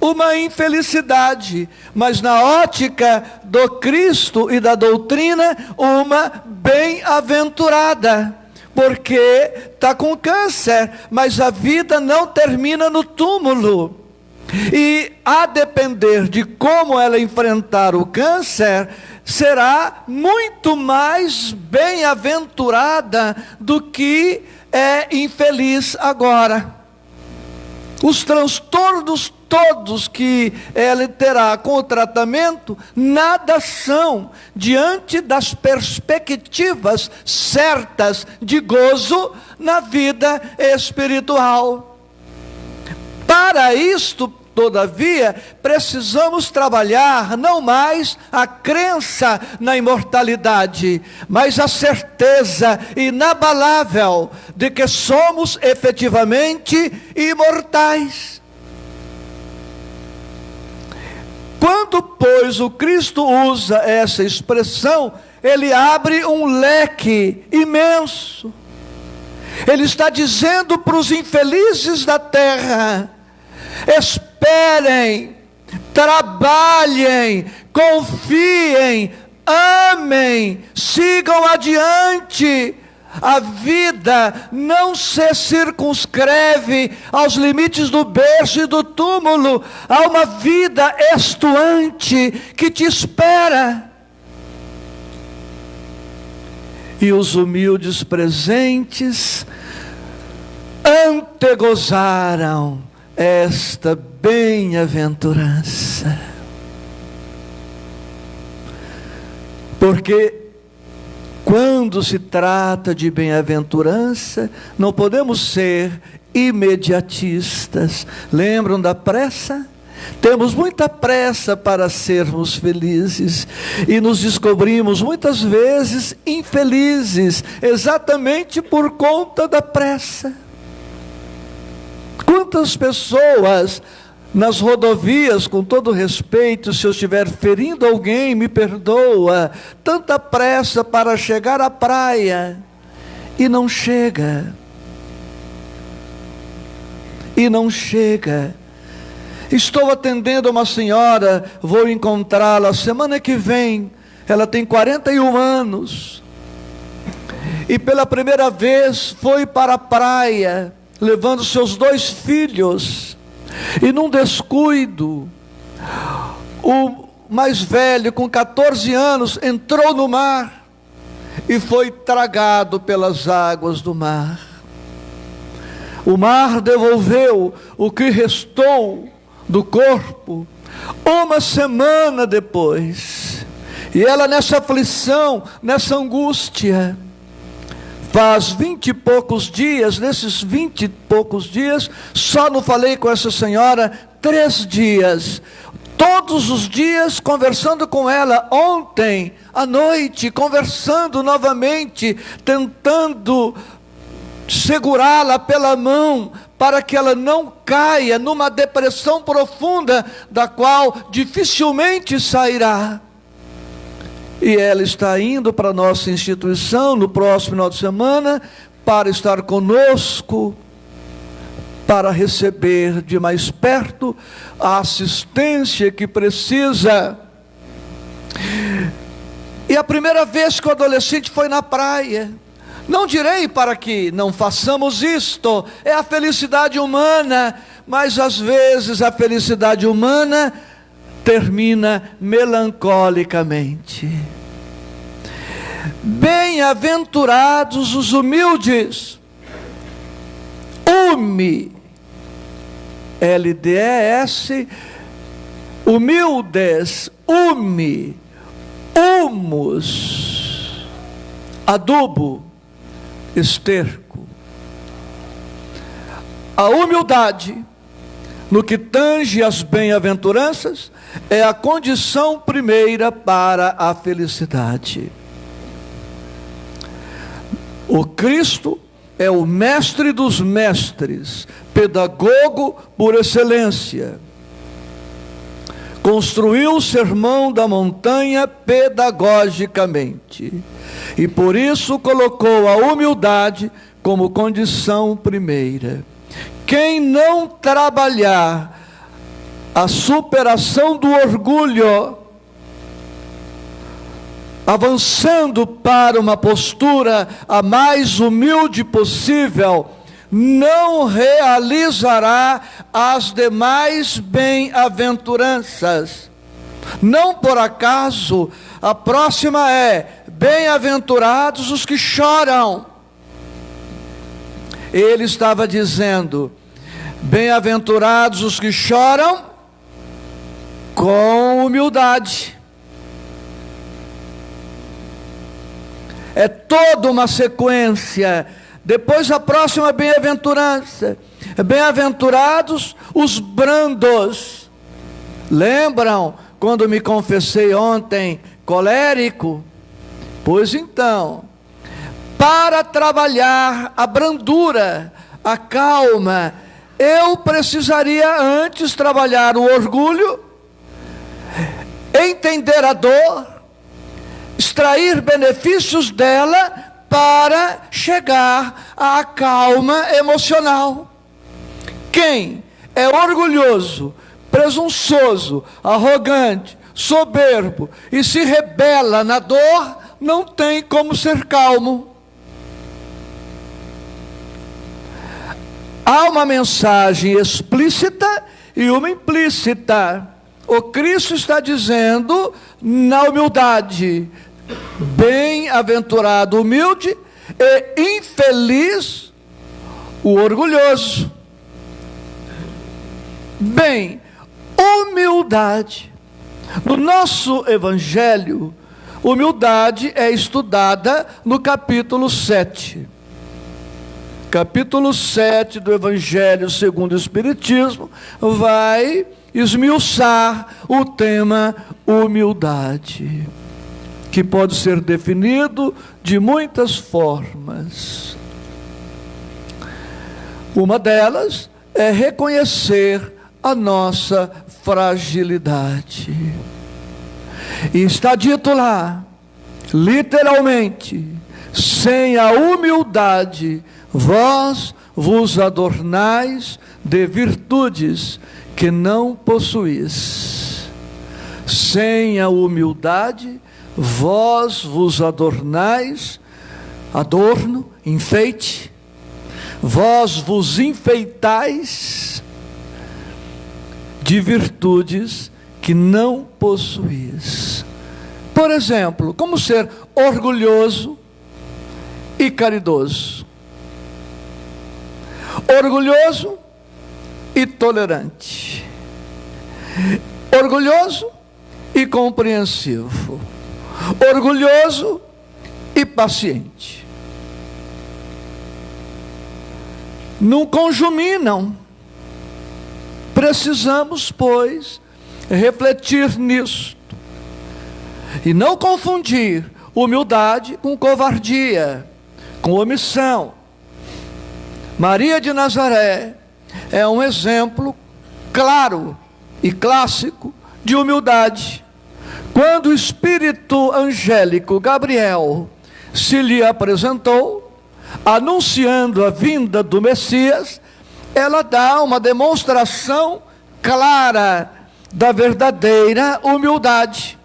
uma infelicidade, mas na ótica do Cristo e da doutrina, uma bem-aventurada. Porque está com câncer, mas a vida não termina no túmulo. E a depender de como ela enfrentar o câncer, será muito mais bem-aventurada do que é infeliz agora. Os transtornos todos que ela terá com o tratamento, nada são diante das perspectivas certas de gozo na vida espiritual. Para isto, todavia, precisamos trabalhar não mais a crença na imortalidade, mas a certeza inabalável de que somos efetivamente imortais. Quando, pois, o Cristo usa essa expressão, ele abre um leque imenso. Ele está dizendo para os infelizes da terra: esperem, trabalhem, confiem, amem, sigam adiante. A vida não se circunscreve aos limites do berço e do túmulo. Há uma vida estuante que te espera. E os humildes presentes antegozaram esta bem-aventurança. Porque quando se trata de bem-aventurança, não podemos ser imediatistas. Lembram da pressa? Temos muita pressa para sermos felizes e nos descobrimos muitas vezes infelizes, exatamente por conta da pressa. Quantas pessoas nas rodovias, com todo respeito, se eu estiver ferindo alguém, me perdoa, tanta pressa para chegar à praia e não chega. E não chega. Estou atendendo uma senhora, vou encontrá-la semana que vem, ela tem 41 anos, e pela primeira vez foi para a praia, levando seus 2 filhos, e num descuido, o mais velho, com 14 anos, entrou no mar, e foi tragado pelas águas do mar. O mar devolveu o que restou do corpo, uma semana depois, e ela nessa aflição, nessa angústia, faz 20 e poucos dias, nesses 20 e poucos dias, só não falei com essa senhora 3 dias, todos os dias conversando com ela, ontem à noite, conversando novamente, tentando segurá-la pela mão, para que ela não caia numa depressão profunda, da qual dificilmente sairá. E ela está indo para a nossa instituição, no próximo final de semana, para estar conosco, para receber de mais perto a assistência que precisa. E a primeira vez que o adolescente foi na praia, não direi para que não façamos isto, é a felicidade humana, mas às vezes a felicidade humana termina melancolicamente. Bem-aventurados os humildes, hume, LDES, humildes, hume, humus, adubo, esterco. A humildade, no que tange as bem-aventuranças, é a condição primeira para a felicidade. O Cristo é o mestre dos mestres, pedagogo por excelência. Construiu o sermão da montanha pedagogicamente. E por isso colocou a humildade como condição primeira. Quem não trabalhar a superação do orgulho, avançando para uma postura a mais humilde possível, não realizará as demais bem-aventuranças. Não por acaso, a próxima é: bem-aventurados os que choram. Ele estava dizendo: bem-aventurados os que choram com humildade. É toda uma sequência. Depois a próxima bem-aventurança: bem-aventurados os brandos. Lembram quando me confessei ontem colérico? Pois então, para trabalhar a brandura, a calma, eu precisaria antes trabalhar o orgulho, entender a dor, extrair benefícios dela para chegar à calma emocional. Quem é orgulhoso, presunçoso, arrogante, soberbo e se rebela na dor, não tem como ser calmo. Há uma mensagem explícita e uma implícita. O Cristo está dizendo na humildade: bem-aventurado o humilde e infeliz o orgulhoso. Bem, humildade. No nosso evangelho, humildade é estudada no capítulo 7. Capítulo 7 do Evangelho segundo o Espiritismo vai esmiuçar o tema humildade, que pode ser definido de muitas formas. Uma delas é reconhecer a nossa fragilidade. E está dito lá, literalmente: sem a humildade, vós vos adornais de virtudes que não possuís. Sem a humildade, vós vos adornais, adorno, enfeite, vós vos enfeitais de virtudes que não possuís. Por exemplo, como ser orgulhoso e caridoso, orgulhoso e tolerante, orgulhoso e compreensivo, orgulhoso e paciente. Não conjuminam. Precisamos, pois, refletir nisso e não confundir humildade com covardia, com omissão. Maria de Nazaré é um exemplo claro e clássico de humildade. Quando o espírito angélico Gabriel se lhe apresentou, anunciando a vinda do Messias, ela dá uma demonstração clara da verdadeira humildade.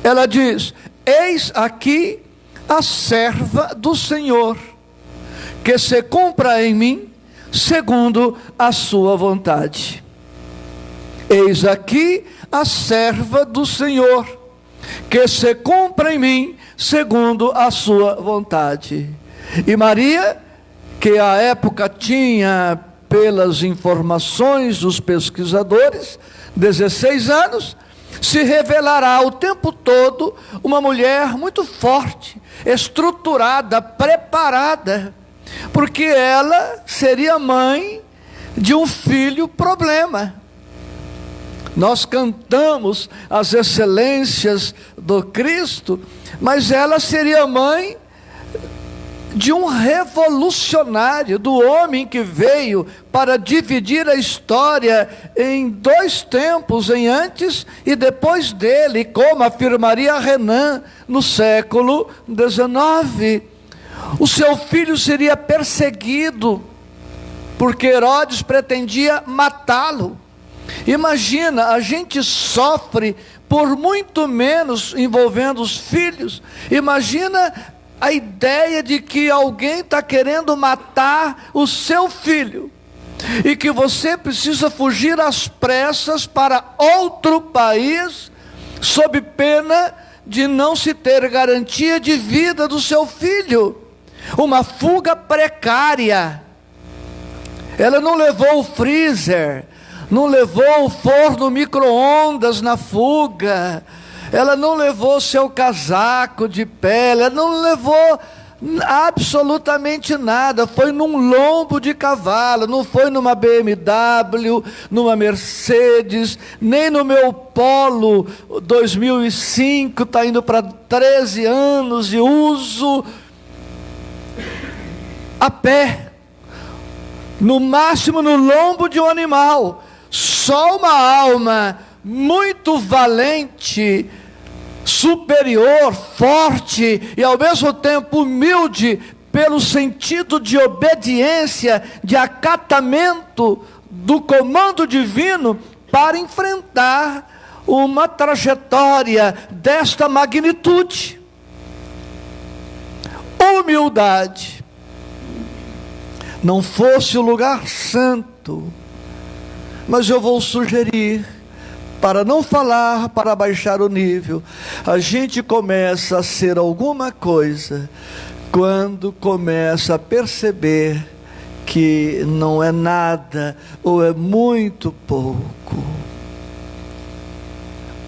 Ela diz: eis aqui a serva do Senhor, que se cumpra em mim segundo a sua vontade. Eis aqui a serva do Senhor, que se cumpra em mim segundo a sua vontade. E Maria, que a época tinha, pelas informações dos pesquisadores, 16 anos, se revelará o tempo todo uma mulher muito forte, estruturada, preparada, porque ela seria mãe de um filho problema. Nós cantamos as excelências do Cristo, mas ela seria mãe de um revolucionário, do homem que veio para dividir a história em 2 tempos, em antes e depois dele, como afirmaria Renan no século XIX. O seu filho seria perseguido, porque Herodes pretendia matá-lo. Imagina, a gente sofre por muito menos envolvendo os filhos. Imagina a ideia de que alguém está querendo matar o seu filho e que você precisa fugir às pressas para outro país, sob pena de não se ter garantia de vida do seu filho. Uma fuga precária. Ela não levou o freezer, não levou o forno micro-ondas na fuga, ela não levou seu casaco de pele, ela não levou absolutamente nada, foi num lombo de cavalo, não foi numa BMW, numa Mercedes, nem no meu Polo 2005, está indo para 13 anos de uso, a pé, no máximo no lombo de um animal. Só uma alma muito valente, superior, forte e ao mesmo tempo humilde, pelo sentido de obediência, de acatamento do comando divino, para enfrentar uma trajetória desta magnitude. Humildade. Não fosse o lugar santo, mas eu vou sugerir, para não falar, para baixar o nível, a gente começa a ser alguma coisa quando começa a perceber que não é nada ou é muito pouco.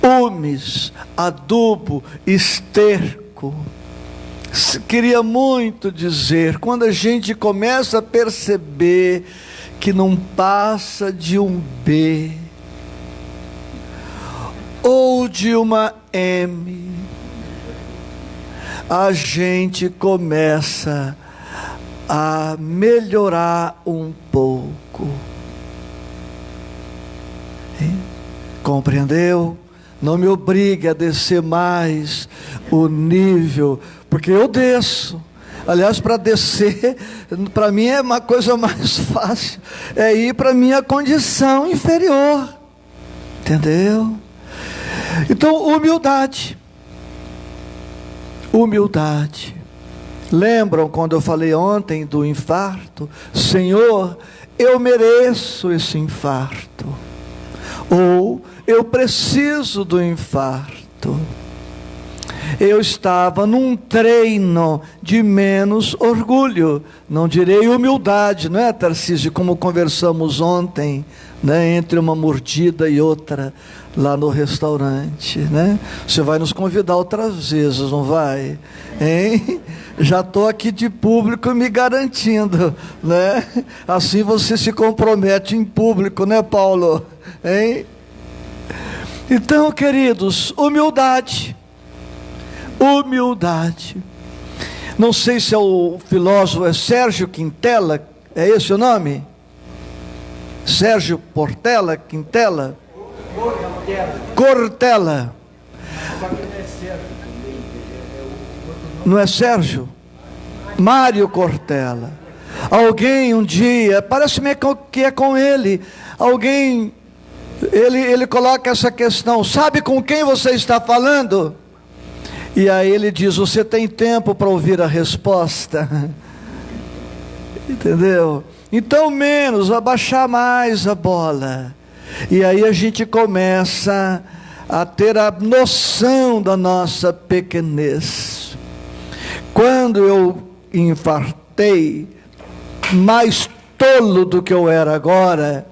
Umes, adubo, esterco. Queria muito dizer, quando a gente começa a perceber que não passa de um B ou de uma M, a gente começa a melhorar um pouco. Compreendeu? Não me obrigue a descer mais o nível, porque eu desço. Aliás, para descer, para mim é uma coisa mais fácil, é ir para a minha condição inferior. Entendeu? Então, humildade. Humildade. Lembram quando eu falei ontem do infarto? Senhor, eu mereço esse infarto. Ou eu preciso do infarto. Eu estava num treino de menos orgulho, não direi humildade, não é, Tarcísio, como conversamos ontem, né, entre uma mordida e outra, lá no restaurante, né? Você vai nos convidar outras vezes, não vai? Hein? Já estou aqui de público me garantindo, né? Assim você se compromete em público, né, Paulo? Hein? Então, queridos, humildade. Humildade. Não sei se é o filósofo, é Sérgio Quintela, é esse o nome? Sérgio Portela, Quintela? Cortella. Não é Sérgio? Mário Cortella. Alguém um dia, parece-me que é com ele, alguém, ele coloca essa questão: sabe com quem você está falando? E aí ele diz: você tem tempo para ouvir a resposta? Entendeu? Então menos, abaixar mais a bola. E aí a gente começa a ter a noção da nossa pequenez. Quando eu infartei, mais tolo do que eu era agora,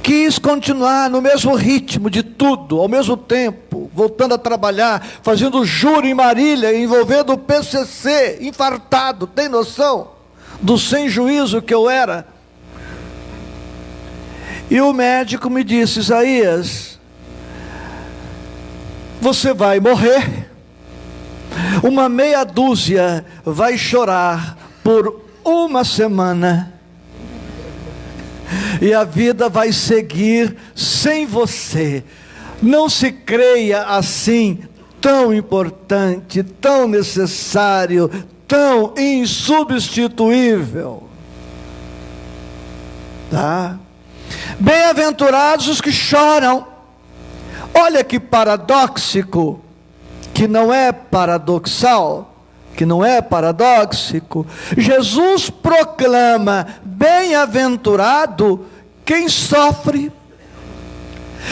quis continuar no mesmo ritmo de tudo, ao mesmo tempo, voltando a trabalhar, fazendo júri em Marília, envolvendo o PCC, infartado, tem noção do sem juízo que eu era? E o médico me disse: Isaías, você vai morrer, uma meia dúzia vai chorar por uma semana, e a vida vai seguir sem você. Não se creia assim tão importante, tão necessário, tão insubstituível. Tá? Bem-aventurados os que choram. Olha que paradóxico, que não é paradoxal, que não é paradóxico. Jesus proclama: bem-aventurado quem sofre.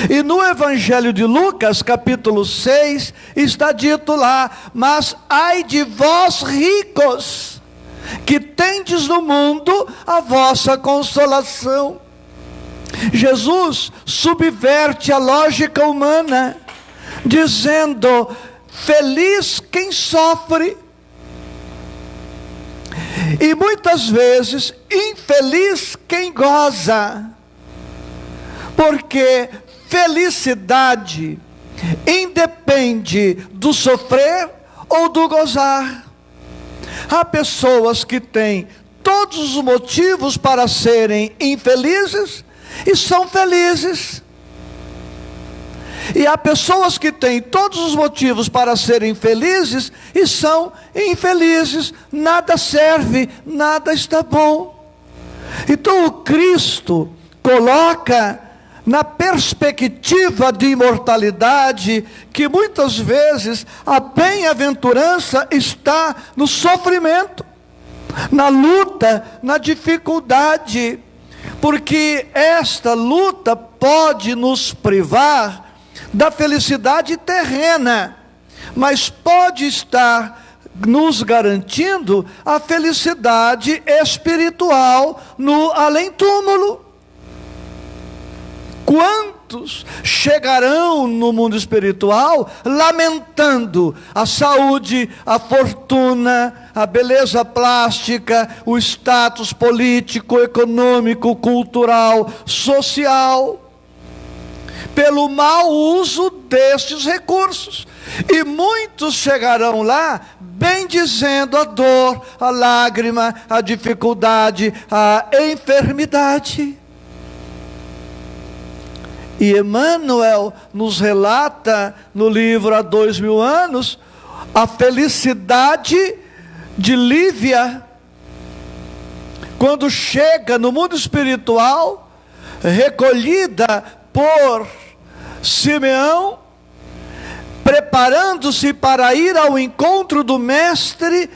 E no Evangelho de Lucas, capítulo 6, está dito lá: mas ai de vós ricos, que tendes no mundo a vossa consolação. Jesus subverte a lógica humana, dizendo: feliz quem sofre. E muitas vezes, infeliz quem goza, porque felicidade independe do sofrer ou do gozar. Há pessoas que têm todos os motivos para serem infelizes e são felizes. E há pessoas que têm todos os motivos para serem felizes e são infelizes. Nada serve, nada está bom. Então o Cristo coloca na perspectiva de imortalidade que muitas vezes a bem-aventurança está no sofrimento, na luta, na dificuldade, porque esta luta pode nos privar da felicidade terrena, mas pode estar nos garantindo a felicidade espiritual no além-túmulo. Quantos chegarão no mundo espiritual lamentando a saúde, a fortuna, a beleza plástica, o status político, econômico, cultural, social, pelo mau uso destes recursos? E muitos chegarão lá bendizendo a dor, a lágrima, a dificuldade, a enfermidade. E Emmanuel nos relata no livro Há 2000 anos a felicidade de Lívia, quando chega no mundo espiritual, recolhida por Simeão, preparando-se para ir ao encontro do mestre.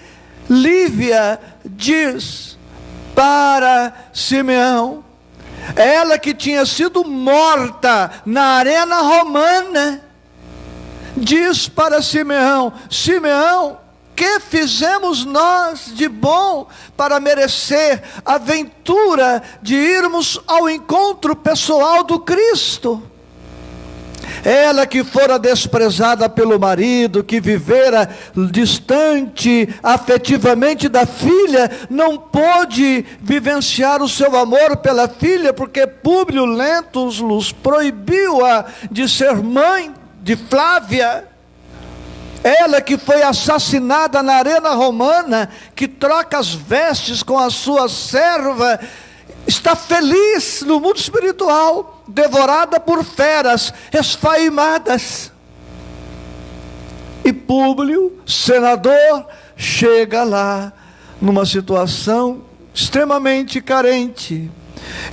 Lívia diz para Simeão, ela que tinha sido morta na arena romana, diz para Simeão: Simeão, que fizemos nós de bom para merecer a ventura de irmos ao encontro pessoal do Cristo? Ela que fora desprezada pelo marido, que vivera distante afetivamente da filha, não pôde vivenciar o seu amor pela filha, porque Públio Lentulus proibiu-a de ser mãe de Flávia. Ela que foi assassinada na arena romana, que troca as vestes com a sua serva, está feliz no mundo espiritual, devorada por feras, esfaimadas. E Públio, senador, chega lá numa situação extremamente carente.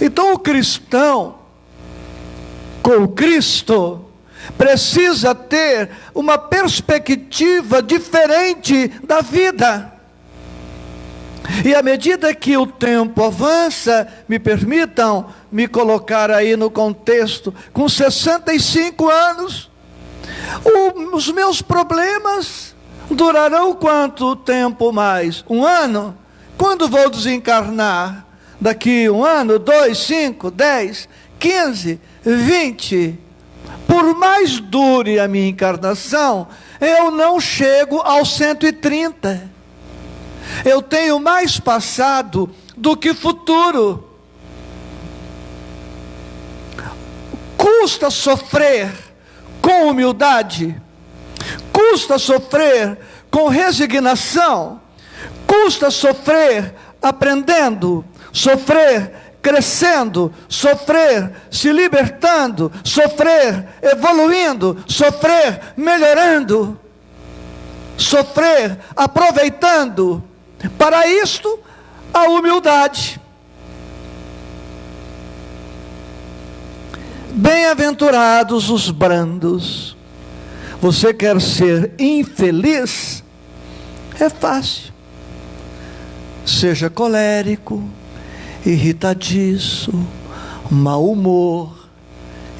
Então o cristão, com Cristo, precisa ter uma perspectiva diferente da vida. E à medida que o tempo avança, me permitam me colocar aí no contexto, com 65 anos, os meus problemas durarão quanto tempo mais? 1 ano? Quando vou desencarnar? Daqui 1 ano, 2, 5, 10, 15, 20. Por mais dure a minha encarnação, eu não chego aos 130. Eu tenho mais passado do que futuro. Custa sofrer com humildade, custa sofrer com resignação, custa sofrer aprendendo, sofrer crescendo, sofrer se libertando, sofrer evoluindo, sofrer melhorando, sofrer aproveitando. Para isto, a humildade. Bem-aventurados os brandos. Você quer ser infeliz? É fácil. Seja colérico, irritadiço, mau humor,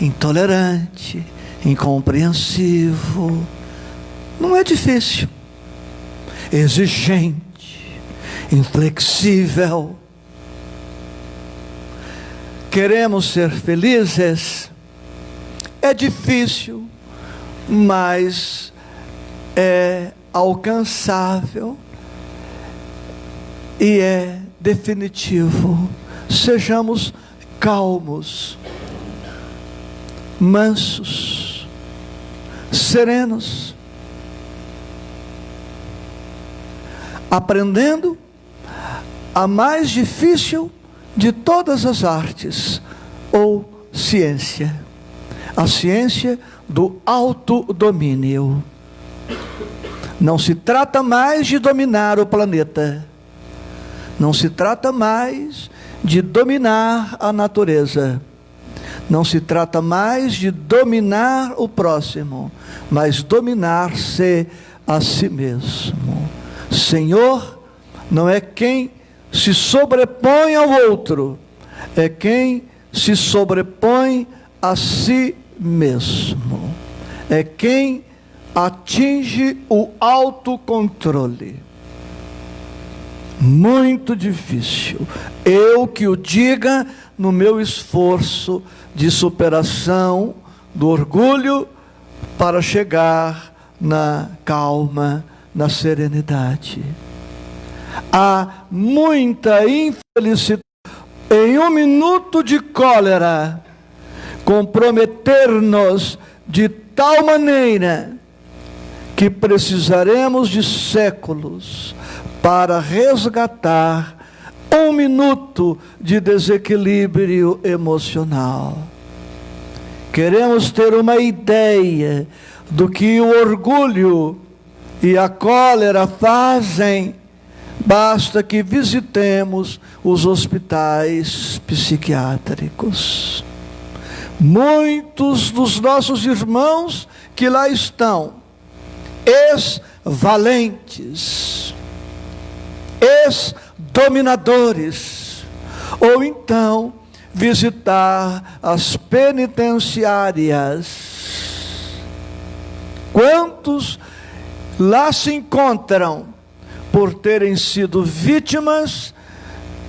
intolerante, incompreensivo. Não é difícil. Exigente, inflexível. Queremos ser felizes? É difícil, mas é alcançável e é definitivo. Sejamos calmos, mansos, serenos, aprendendo a mais difícil de todas as artes, ou ciência, a ciência do autodomínio. Não se trata mais de dominar o planeta, não se trata mais de dominar a natureza, não se trata mais de dominar o próximo, mas dominar-se a si mesmo. Senhor não é quem se sobrepõe ao outro, é quem se sobrepõe a si mesmo, é quem atinge o autocontrole. Muito difícil, eu que o diga no meu esforço de superação do orgulho para chegar na calma, na serenidade. Há muita infelicidade em 1 minuto de cólera, comprometer-nos de tal maneira que precisaremos de séculos para resgatar 1 minuto de desequilíbrio emocional. Queremos ter uma ideia do que o orgulho e a cólera fazem. Basta que visitemos os hospitais psiquiátricos. Muitos dos nossos irmãos que lá estão, ex-valentes, ex-dominadores, ou então visitar as penitenciárias. Quantos lá se encontram por terem sido vítimas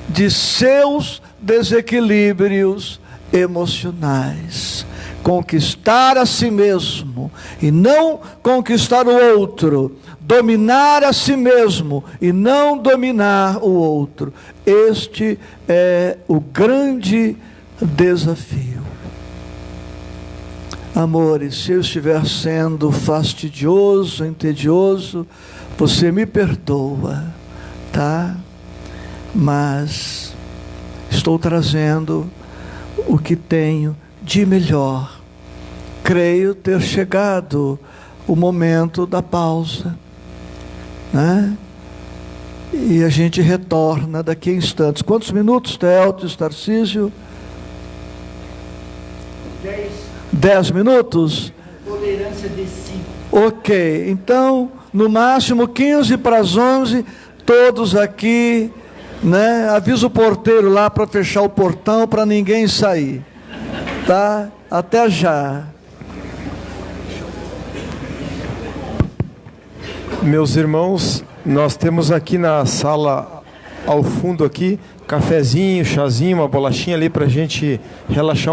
de seus desequilíbrios emocionais? Conquistar a si mesmo e não conquistar o outro, dominar a si mesmo e não dominar o outro. Este é o grande desafio. Amores, se eu estiver sendo fastidioso, entedioso, você me perdoa, tá? Mas estou trazendo o que tenho de melhor. Creio ter chegado o momento da pausa, né? E a gente retorna daqui a instantes. Quantos minutos, Théotis, Tarcísio? 10 minutos? Tolerância de 5. Ok, então, no máximo 15 para as 11, todos aqui, né? Avisa o porteiro lá para fechar o portão para ninguém sair, tá? Até já. Meus irmãos, nós temos aqui na sala ao fundo aqui, cafezinho, chazinho, uma bolachinha ali para a gente relaxar